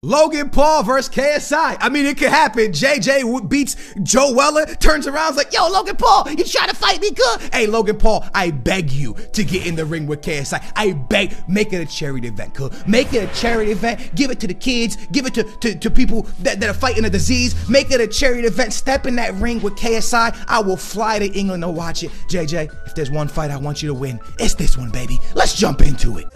Logan Paul versus KSI. I mean, it could happen. JJ beats Joe Weller, turns around, is like, yo, Logan Paul, you trying to fight me good? Hey, Logan Paul, I beg you to get in the ring with KSI. I beg, make it a charity event, cool? Make it a charity event. Give it to the kids. Give it to people that are fighting a disease. Make it a charity event. Step in that ring with KSI. I will fly to England to watch it. JJ, if there's one fight I want you to win, it's this one, baby. Let's jump into it.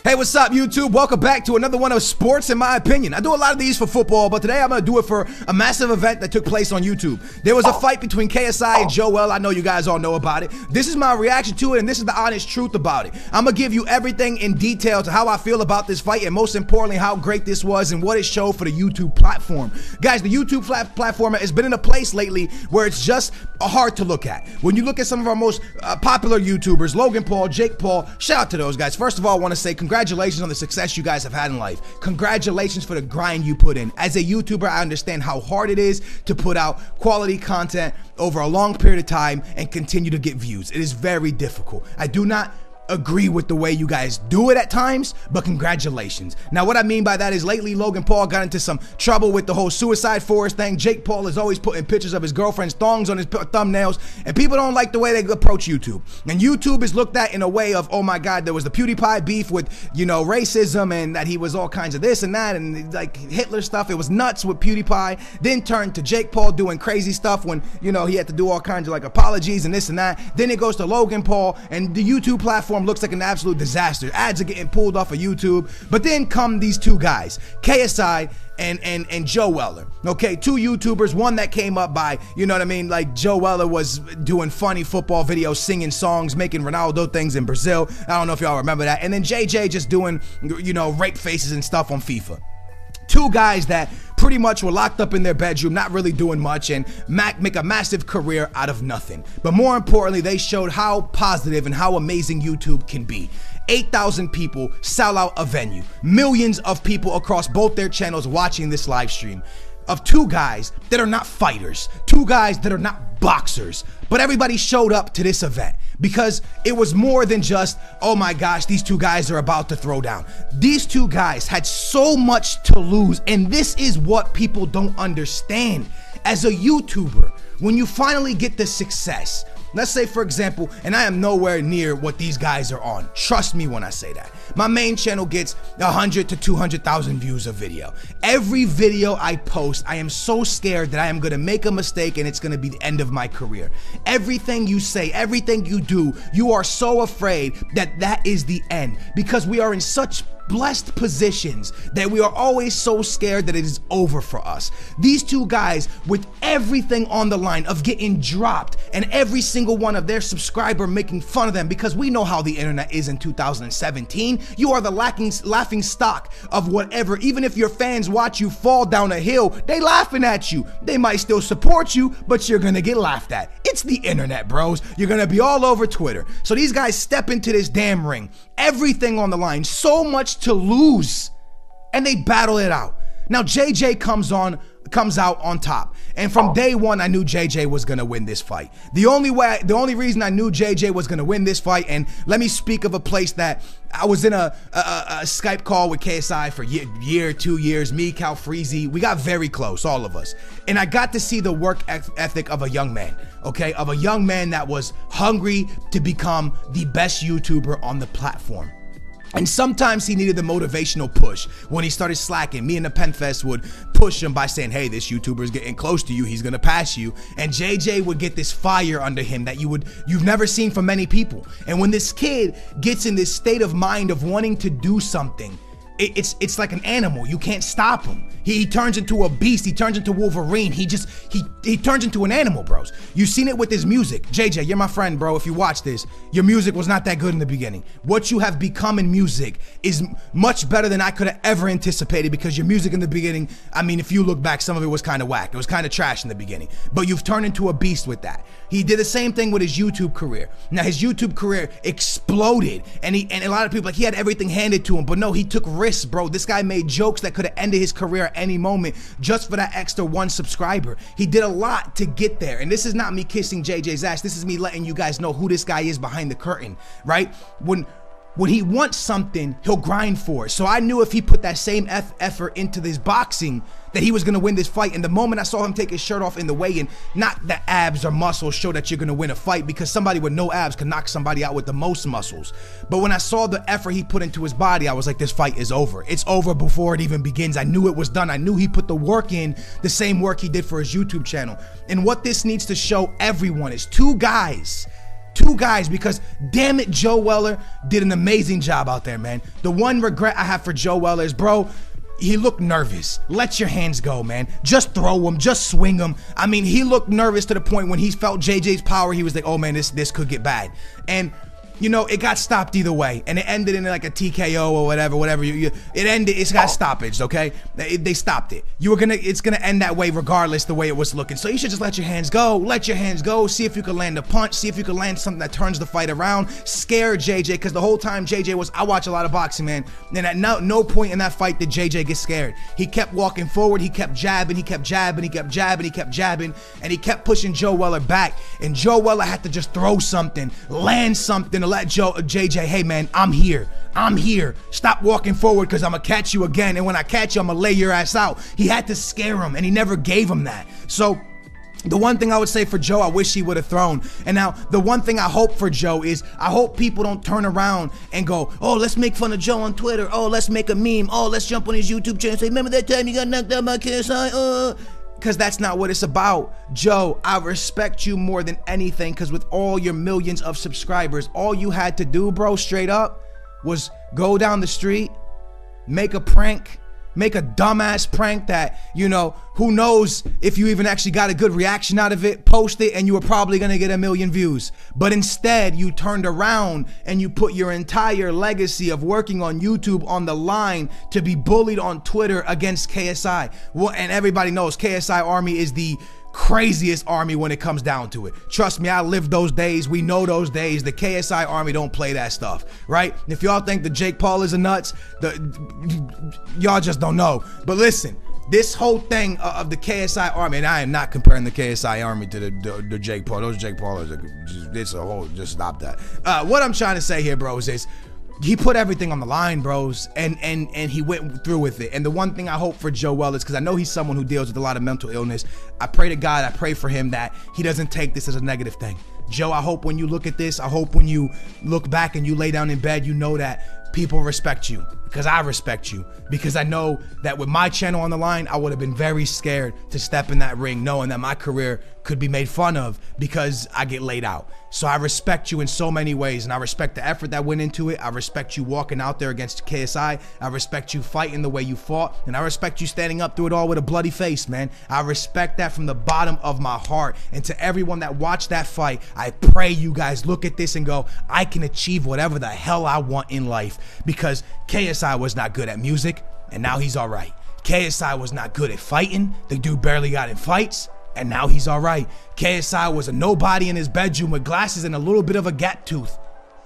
Hey, what's up, YouTube? Welcome back to another one of sports, in my opinion. I do a lot of these for football, but today I'm going to do it for a massive event that took place on YouTube. There was a fight between KSI and Joe Weller. I know you guys all know about it. This is my reaction to it, and this is the honest truth about it. I'm going to give you everything in detail to how I feel about this fight, and most importantly, how great this was and what it showed for the YouTube platform. Guys, the YouTube platform has been in a place lately where it's just hard to look at. When you look at some of our most popular YouTubers, Logan Paul, Jake Paul, shout out to those guys. First of all, I want to say congratulations on the success you guys have had in life. Congratulations for the grind you put in. As a YouTuber, I understand how hard it is to put out quality content over a long period of time and continue to get views. It is very difficult. I do not agree with the way you guys do it at times, but congratulations. Now, what I mean by that is lately Logan Paul got into some trouble with the whole suicide forest thing. Jake Paul is always putting pictures of his girlfriend's thongs on his thumbnails, and people don't like the way they approach YouTube. And YouTube is looked at in a way of, oh my God, there was the PewDiePie beef with, you know, racism, and that he was all kinds of this and that, and like Hitler stuff. It was nuts with PewDiePie. Then turned to Jake Paul doing crazy stuff when, you know, he had to do all kinds of like apologies and this and that. Then it goes to Logan Paul, and the YouTube platform looks like an absolute disaster. Ads are getting pulled off of YouTube. But then come these two guys, KSI and Joe Weller. Okay, two YouTubers, one that came up by, you know what I mean, like Joe Weller was doing funny football videos, singing songs, making Ronaldo things in Brazil. I don't know if y'all remember that. And then JJ just doing, you know, rape faces and stuff on FIFA. Two guys that pretty much were locked up in their bedroom, not really doing much, and make a massive career out of nothing. But more importantly, they showed how positive and how amazing YouTube can be. 8,000 people sell out a venue. Millions of people across both their channels watching this live stream of two guys that are not fighters, two guys that are not boxers, but everybody showed up to this event because it was more than just, oh my gosh, these two guys are about to throw down. These two guys had so much to lose, and this is what people don't understand. As a YouTuber, when you finally get the success, let's say, for example, and I am nowhere near what these guys are on. Trust me when I say that. My main channel gets 100 to 200,000 views a video. Every video I post, I am so scared that I am going to make a mistake and it's going to be the end of my career. Everything you say, everything you do, you are so afraid that that is the end, because we are in such blessed positions that we are always so scared that it is over for us. These two guys, with everything on the line of getting dropped and every single one of their subscriber making fun of them, because we know how the internet is in 2017. You are the laughing stock of whatever. Even if your fans watch you fall down a hill, they laughing at you. They might still support you, but you're gonna get laughed at. It's the internet, bros. You're gonna be all over Twitter. So these guys step into this damn ring, everything on the line, so much to lose, and they battle it out. Now JJ comes out on top, and from day one I knew JJ was gonna win this fight. The only reason I knew JJ was gonna win this fight, and let me speak of a place that I was in a Skype call with KSI for year, 2 years, me, Cal Freezy. We got very close, all of us, and I got to see the work ethic of a young man, okay, of a young man that was hungry to become the best YouTuber on the platform. And sometimes he needed the motivational push. When he started slacking, me and the Penfest would push him by saying, hey, this YouTuber is getting close to you, he's gonna pass you. And JJ would get this fire under him that you've never seen from many people. And when this kid gets in this state of mind of wanting to do something, it's like an animal. You can't stop him. He turns into a beast. He turns into Wolverine. He turns into an animal, bros. You've seen it with his music. JJ, you're my friend, bro. If you watch this, your music was not that good in the beginning. What you have become in music is much better than I could have ever anticipated, because your music in the beginning, I mean, if you look back, some of it was kind of whack. It was kind of trash in the beginning, but you've turned into a beast with that. He did the same thing with his YouTube career. Now his YouTube career exploded, and a lot of people, like, he had everything handed to him, but no, he took risks, bro. This guy made jokes that could have ended his career at any moment just for that extra 1 subscriber. He did a lot to get there, and this is not me kissing JJ's ass. This is me letting you guys know who this guy is behind the curtain, right? when he wants something, he'll grind for it. So I knew if he put that same effort into this boxing, that he was gonna win this fight. And the moment I saw him take his shirt off in the weigh-in, not that abs or muscles show that you're gonna win a fight, because somebody with no abs can knock somebody out with the most muscles. But when I saw the effort he put into his body, I was like, this fight is over. It's over before it even begins. I knew it was done. I knew he put the work in, the same work he did for his YouTube channel. And what this needs to show everyone is two guys, because damn it, Joe Weller did an amazing job out there, man. The one regret I have for Joe Weller is, bro, he looked nervous. Let your hands go, man. Just throw them, just swing them. I mean, he looked nervous to the point when he felt JJ's power, he was like, oh man, this could get bad. And you know, it got stopped either way, and it ended in like a TKO or whatever. It ended. It's got stoppage. Okay, they stopped it. It's gonna end that way regardless the way it was looking. So you should just let your hands go. Let your hands go. See if you can land a punch. See if you can land something that turns the fight around. Scare JJ, because the whole time JJ was. I watch a lot of boxing, man, and at no point in that fight did JJ get scared. He kept walking forward. He kept jabbing. He kept jabbing. He kept jabbing. He kept jabbing, and he kept pushing Joe Weller back. And Joe Weller had to just throw something, land something, let JJ, hey man, I'm here. Stop walking forward, because I'm gonna catch you again. And when I catch you, I'm gonna lay your ass out. He had to scare him, and he never gave him that. So the one thing I would say for Joe, I wish he would have thrown. And now the one thing I hope for Joe is, I hope people don't turn around and go, oh, let's make fun of Joe on Twitter. Oh, let's make a meme. Oh, let's jump on his YouTube channel and say, remember that time you got knocked out by KSI? Because that's not what it's about. Joe, I respect you more than anything, because with all your millions of subscribers, all you had to do, bro, straight up, was go down the street, make a prank, make a dumbass prank that, you know, who knows if you even actually got a good reaction out of it, post it, and you were probably gonna get 1 million views. But instead, you turned around and you put your entire legacy of working on YouTube on the line to be bullied on Twitter against KSI. Well, and everybody knows KSI Army is the craziest army when it comes down to it. Trust me, I lived those days. We know those days. The KSI Army don't play that stuff, right? If y'all think the Jake Paul is a nuts, y'all just don't know. But listen, this whole thing of the KSI Army, and I am not comparing the KSI Army to the Jake Paul. Those Jake Paulers, just stop that. What I'm trying to say here, bros, is he put everything on the line, bros, and he went through with it. And the one thing I hope for Joe Weller is, because I know he's someone who deals with a lot of mental illness, I pray to God, I pray for him that he doesn't take this as a negative thing. Joe, I hope when you look at this, I hope when you look back and you lay down in bed, you know that people respect you, because I respect you, because I know that with my channel on the line, I would have been very scared to step in that ring knowing that my career could be made fun of because I get laid out. So I respect you in so many ways, and I respect the effort that went into it. I respect you walking out there against KSI. I respect you fighting the way you fought, and I respect you standing up through it all with a bloody face, man. I respect that from the bottom of my heart. And to everyone that watched that fight, I pray you guys look at this and go, I can achieve whatever the hell I want in life, because KSI was not good at music, and now he's all right. KSI was not good at fighting. The dude barely got in fights, and now he's all right. KSI was a nobody in his bedroom with glasses and a little bit of a gap tooth,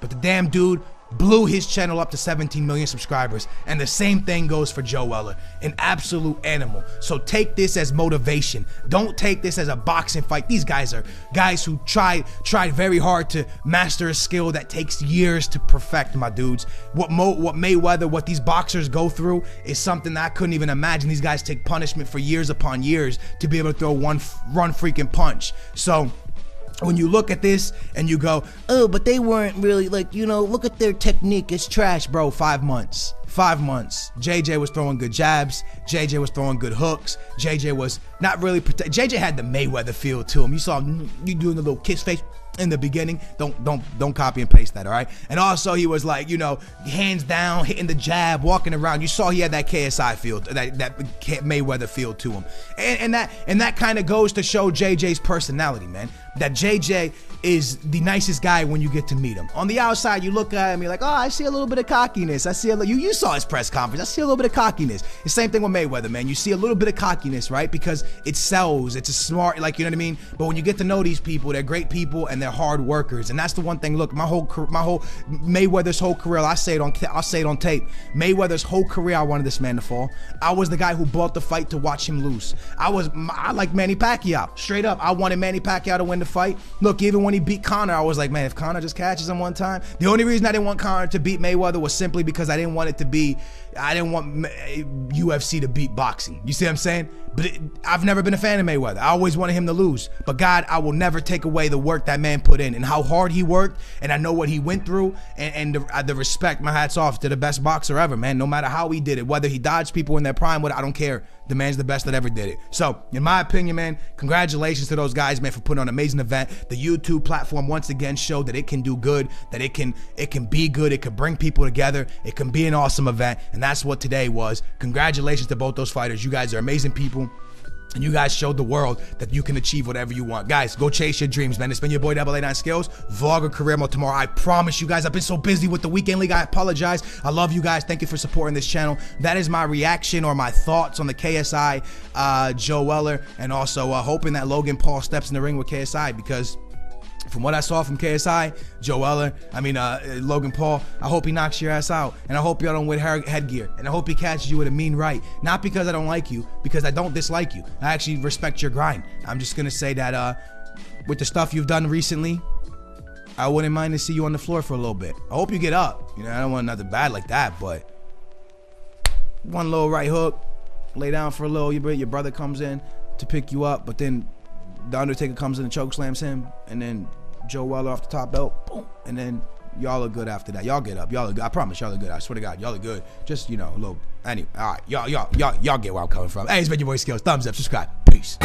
but the damn dude blew his channel up to 17 million subscribers. And the same thing goes for Joe Weller, an absolute animal. So take this as motivation. Don't take this as a boxing fight. These guys are guys who tried very hard to master a skill that takes years to perfect, my dudes. What Mayweather, what these boxers go through is something that I couldn't even imagine. These guys take punishment for years upon years to be able to throw one freaking punch. So when you look at this and you go, oh, but they weren't really, like, you know, look at their technique, it's trash, bro. 5 months. 5 months. JJ was throwing good jabs. JJ was throwing good hooks. JJ was not really JJ had the Mayweather feel to him. You saw him, you doing the little kiss face in the beginning. Don't copy and paste that, all right? And also he was like, you know, hands down, hitting the jab, walking around. You saw he had that KSI feel, that Mayweather feel to him. And that kind of goes to show JJ's personality, man. That JJ is the nicest guy when you get to meet him. On the outside, you look at him, you're like, oh, I see a little bit of cockiness. I see a little, you saw his press conference. I see a little bit of cockiness. The same thing with Mayweather, man. You see a little bit of cockiness, right? Because it sells. It's a smart, like, you know what I mean? But when you get to know these people, they're great people and they're hard workers. And that's the one thing. Look, my whole Mayweather's whole career, I'll say it on tape. Mayweather's whole career, I wanted this man to fall. I was the guy who bought the fight to watch him lose. I like Manny Pacquiao. Straight up, I wanted Manny Pacquiao to win the fight. Look, even when he beat Conor, I was like, man, if Conor just catches him one time. The only reason I didn't want Conor to beat Mayweather was simply because I didn't want UFC to beat boxing. You see what I'm saying? But I've never been a fan of Mayweather. I always wanted him to lose. But God, I will never take away the work that man put in and how hard he worked. And I know what he went through. And the respect, my hat's off to the best boxer ever, man. No matter how he did it, whether he dodged people in their prime, I don't care. The man's the best that ever did it. So, in my opinion, man, congratulations to those guys, man, for putting on an amazing event. The YouTube platform once again showed that it can do good, that it can be good, it can bring people together, it can be an awesome event, and that's what today was. Congratulations to both those fighters. You guys are amazing people. And you guys showed the world that you can achieve whatever you want. Guys, go chase your dreams, man. It's been your boy, 889 Skills. Vlogger career mode tomorrow. I promise you guys, I've been so busy with the weekend league. I apologize. I love you guys. Thank you for supporting this channel. That is my reaction or my thoughts on the KSI Joe Weller, and also hoping that Logan Paul steps in the ring with KSI, because from what I saw from KSI, Logan Paul, I hope he knocks your ass out. And I hope y'all don't wear headgear. And I hope he catches you with a mean right. Not because I don't like you, because I don't dislike you. I actually respect your grind. I'm just going to say that with the stuff you've done recently, I wouldn't mind to see you on the floor for a little bit. I hope you get up. You know, I don't want nothing bad like that, but one little right hook, lay down for a little, your brother comes in to pick you up, but then the Undertaker comes in and choke slams him, and then Joe Weller off the top belt, boom, and then y'all are good after that. Y'all get up. Y'all are good. I promise y'all are good. I swear to God, y'all are good. Just, a little. Anyway, all right, y'all get where I'm coming from. Hey, it's been your boy Skills. Thumbs up, subscribe. Peace.